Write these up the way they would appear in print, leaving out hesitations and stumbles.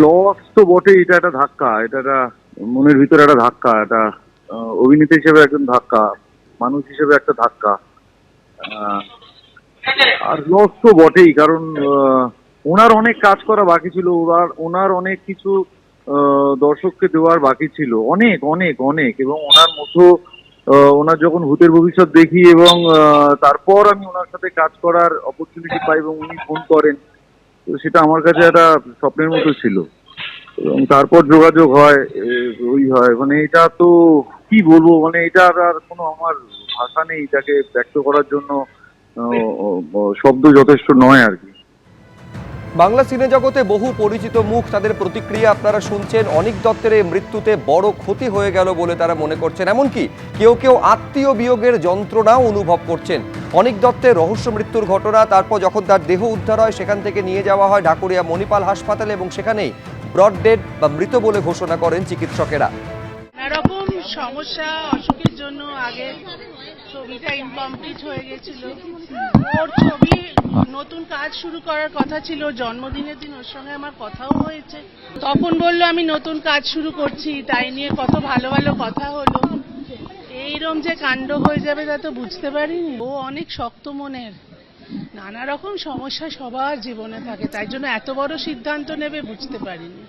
Loss তো বটে, এটা একটা ধাক্কা, এটা একটা মনের ভিতরে একটা ধাক্কা, এটা অভিনেতা হিসেবে একজন ধাক্কা, মানুষ হিসেবে একটা ধাক্কা। আর লস তো বটেই, কারণ ওনার অনেক কাজ করা বাকি ছিল, ওনার অনেক কিছু দর্শককে দেওয়ার বাকি ছিল, অনেক অনেক অনেক। এবং ওনার মতো ওনার যখন ভূতের ভবিষ্যৎ দেখি এবং তারপর আমি ওনার সাথে কাজ করার অপরচুনিটি পাই এবং উনি ফোন করেন, তো সেটা আমার কাছে একটা স্বপ্নের মতো ছিল। এবং তারপর যোগাযোগ হয়, ওই হয়, মানে এটা তো কি বলবো, মানে এটা আর কোনো আমার ভাষা নেই এটাকে ব্যক্ত করার জন্য, শব্দ যথেষ্ট নয় আর কি। বাংলা সিনে জগতে বহু পরিচিত মুখ, তাদের প্রতিক্রিয়া আপনারা শুনছেন। অনীক দত্তের এই মৃত্যুতে বড় ক্ষতি হয়ে গেল বলে তারা মনে করছেন, এমনকি কেউ কেউ আত্মীয় বিয়োগের যন্ত্রণাও অনুভব করছেন। অনীক দত্তের রহস্য মৃত্যুর ঘটনা, তারপর যখন তার দেহ উদ্ধার হয় সেখান থেকে নিয়ে যাওয়া হয় ঢাকুরিয়া মণিপাল হাসপাতালে এবং সেখানেই ব্রড ডেড বা মৃত বলে ঘোষণা করেন চিকিৎসকেরা। নানারকম সমস্যা অসুখের জন্য আগে ছবিটা ইনকমপ্লিট হয়ে গেছিল। ওর ছবি নতুন কাজ শুরু করার কথা ছিল, জন্মদিনের দিন ওর সঙ্গে আমার কথাও হয়েছে। তখন বললো আমি নতুন কাজ শুরু করছি, তাই নিয়ে কত ভালো ভালো কথা হলো। এইরকম যে কাণ্ড হয়ে যাবে তা তো বুঝতে পারিনি। ও অনেক শক্ত মনের, নানা রকম সমস্যা সবার জীবনে থাকে, তাই জন্য এত বড় সিদ্ধান্ত নেবে বুঝতেই পারিনি।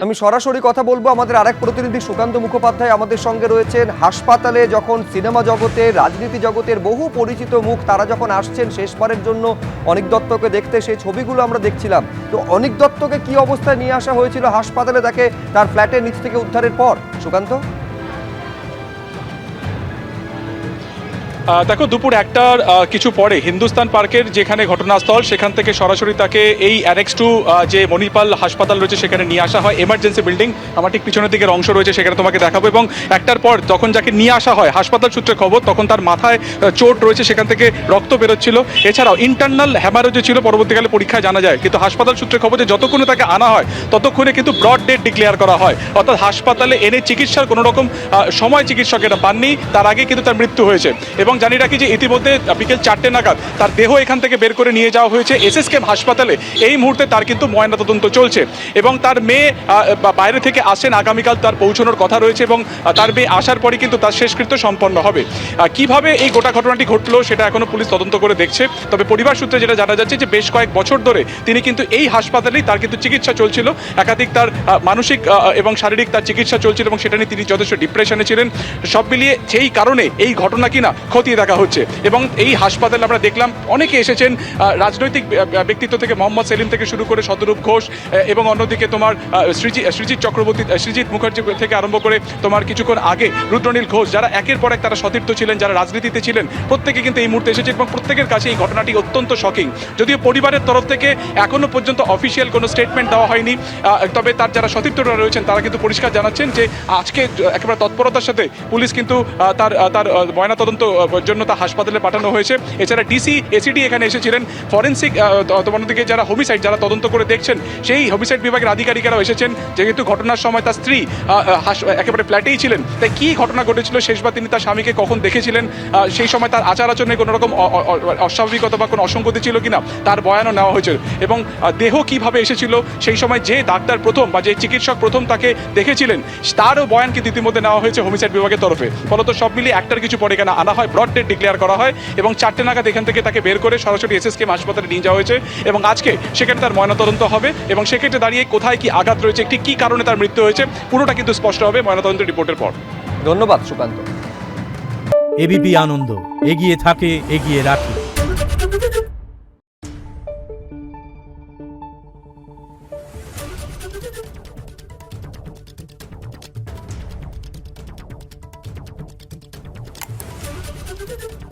আমি সরাসরি কথা বলবো, আমাদের আরেক প্রতিনিধি সুকান্ত মুখোপাধ্যায় আমাদের সঙ্গে রয়েছেন। হাসপাতালে যখন সিনেমা জগতের, রাজনীতি জগতের বহু পরিচিত মুখ তারা যখন আসছেন শেষবারের জন্য অনীক দত্তকে দেখতে, সেই ছবিগুলো আমরা দেখছিলাম। তো অনীক দত্তকে কি অবস্থায় নিয়ে আসা হয়েছিল হাসপাতালে তাকে তার ফ্ল্যাটের নিচ থেকে উদ্ধারের পর, সুকান্ত? দেখো, দুপুর 1টার কিছু পরে হিন্দুস্তান পার্কের যেখানে ঘটনাস্থল, সেখান থেকে সরাসরি তাকে এই অ্যানেক্স 2 যে মণিপাল হাসপাতাল রয়েছে সেখানে নিয়ে আসা হয়। এমার্জেন্সি বিল্ডিং, আমার ঠিক পিছনের দিকের অংশ রয়েছে, সেখানে তোমাকে দেখাবো। এবং 1টার পর যখন যাকে নিয়ে আসা হয়, হাসপাতাল সূত্রে খবর, তখন তার মাথায় চোট রয়েছে, সেখান থেকে রক্ত বেরোচ্ছিল। এছাড়াও ইন্টারনাল হ্যামারেজও ছিল, পরবর্তীকালে পরীক্ষায় জানা যায়। কিন্তু হাসপাতাল সূত্রে খবর যে যতক্ষণে তাকে আনা হয় ততক্ষণে কিন্তু ব্রড ডেড ডিক্লেয়ার করা হয়, অর্থাৎ হাসপাতালে এনে চিকিৎসার কোনো রকম সময় চিকিৎসকেরা পাননি, তার আগে কিন্তু তার মৃত্যু হয়েছে। এবং জানি রাখি যে ইতিমধ্যে বিকেল 4টে নাগাদ তার দেহ এখান থেকে বের করে নিয়ে যাওয়া হয়েছে এসএসকেএম হাসপাতালে। এই মুহূর্তে তার কিন্তু ময়নাতদন্ত চলছে এবং তার মেয়ে বাইরে থেকে আসেন, আগামীকাল তার পৌঁছানোর কথা রয়েছে এবং তার মেয়ে আসার পরই কিন্তু তার শেষকৃত্য সম্পন্ন হবে। কিভাবে এই গোটা ঘটনাটি ঘটলো সেটা এখনো পুলিশ তদন্ত করে দেখছে। তবে পরিবার সূত্রে যেটা জানা যাচ্ছে যে বেশ কয়েক বছর ধরে তিনি কিন্তু এই হাসপাতালেই তার কিন্তু চিকিৎসা চলছিল, একাধিক তার মানসিক এবং শারীরিক তার চিকিৎসা চলছিল এবং সেটা নিয়ে তিনি যথেষ্ট ডিপ্রেশনে ছিলেন। সব মিলিয়ে সেই কারণে এই ঘটনা কিনা খতিয়ে দেখা হচ্ছে। এবং এই হাসপাতালে আমরা দেখলাম অনেকে এসেছেন, রাজনৈতিক ব্যক্তিত্ব থেকে মোহাম্মদ সেলিম থেকে শুরু করে শতরূপ ঘোষ এবং অন্যদিকে তোমার সৃজিত চক্রবর্তী, সৃজিত মুখার্জি থেকে আরম্ভ করে তোমার কিছুক্ষণ আগে রুদ্রনীল ঘোষ, যারা একের পর এক তারা সতীর্থ ছিলেন, যারা রাজনীতিতে ছিলেন, প্রত্যেকে কিন্তু এই মুহূর্তে এসেছে এবং প্রত্যেকের কাছে এই ঘটনাটি অত্যন্ত শকিং। যদিও পরিবারের তরফ থেকে এখনো পর্যন্ত অফিসিয়াল কোনো স্টেটমেন্ট দেওয়া হয়নি, তবে তার যারা সতীর্থরা রয়েছেন তারা কিন্তু পরিষ্কার জানাচ্ছেন যে আজকে একেবারে তৎপরতার সাথে পুলিশ কিন্তু তার ময়নাতদন্ত জন্য তার হাসপাতালে পাঠানো হয়েছে। এছাড়া ডিসি, এসিডি এখানে এসেছিলেন, ফরেন্সিক অন্যদিকে যারা হোমিসাইড যারা তদন্ত করে দেখছেন সেই হোমিসাইড বিভাগের আধিকারিকেরাও এসেছেন। যেহেতু ঘটনার সময় তার স্ত্রী একেবারে ফ্ল্যাটেই ছিলেন, তাই কী ঘটনা ঘটেছিল, শেষবার তিনি তার স্বামীকে কখন দেখেছিলেন, সেই সময় তার আচার আচরণে কোনো রকম অস্বাভাবিকতা বা কোনো অসঙ্গতি ছিল কিনা তার বয়ানও নেওয়া হয়েছিল। এবং দেহ কিভাবে এসেছিল, সেই সময় যে ডাক্তার প্রথম বা যে চিকিৎসক প্রথম তাকে দেখেছিলেন তারও বয়ান কিন্তু ইতিমধ্যে নেওয়া হয়েছে হোমিসাইড বিভাগের তরফে। ফলত সব মিলিয়ে 1টার কিছু পরে এখানে আনা হয়, ব্রড ডেড ডিক্লেয়ার করা হয় এবং 4টে নাগাদ এখান থেকে তাকে বের করে সরাসরি এসএসকেএম হাসপাতালে নিয়ে যাওয়া হয়েছে এবং আজকে সেখানে তার ময়নাতদন্ত হবে এবং সেক্ষেত্রে দাঁড়িয়ে কোথায় কি আঘাত রয়েছে, একটি কী কারণে তার মৃত্যু হয়েছে, পুরোটা কিন্তু স্পষ্ট হবে ময়নাতদন্ত রিপোর্টের পর। ধন্যবাদ সুকান্ত। এবিপি আনন্দ, এগিয়ে থাকে, এগিয়ে রাখে। Thank you.